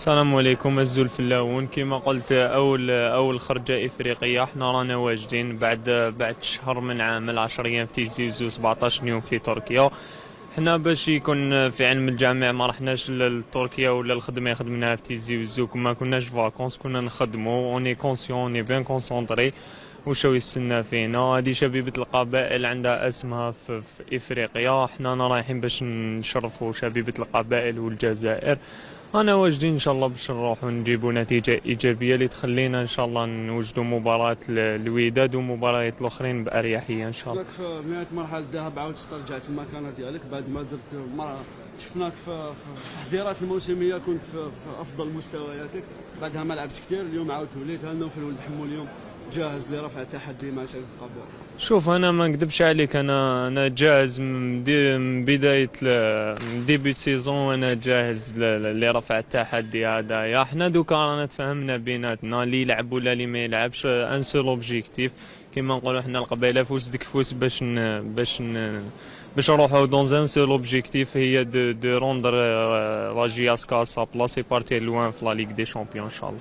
السلام عليكم. الزول الفلاون كما قلت اول خرجه افريقيه احنا رانا واجدين بعد شهر من عامل 10 ايام في تيزي وزو 17 يوم في تركيا. حنا باش يكون في علم الجامع ما رحناش لتركيا ولا الخدمه خدمناها في تيزي وزو، ما كناش فاكونس، كنا نخدمو اوني كونسيون اوني بيان كونسونطري وشو يستنى فينا. هذه شبيبة القبائل عندها اسمها في افريقيا، احنا رايحين باش نشرفوا شبيبة القبائل والجزائر. انا واجدين ان شاء الله باش نروحوا نجيبوا نتيجة ايجابية اللي تخلينا ان شاء الله نوجدوا مباراة الوداد ومباريات الاخرين باريحية ان شاء الله. شفناك في نهاية مرحلة الذهاب عاود استرجعت المكانة ديالك بعد ما درت شفناك في التحضيرات الموسمية كنت في افضل مستوياتك، بعدها ما لعبت كثير، اليوم عاودت وليت هل نوفل ولد حمو اليوم جاهز لرفع التحدي مع شركة القبائل؟ شوف انا ما نكذبش عليك، انا جاهز من بدايه من ديبي سيزون وانا جاهز لرفع التحدي هذا. يا احنا دوكا رانا تفهمنا بيناتنا اللي يلعب ولا اللي ما يلعبش، ان سول اوبجيكتيف كيما نقولوا احنا القبيله فوس ديك فوس باش نروحوا دون ان سول اوبجيكتيف، هي دو روندر لا جي اس كا سا بلاصي بارتي لوان في لا ليغ دي شامبيون ان شاء الله.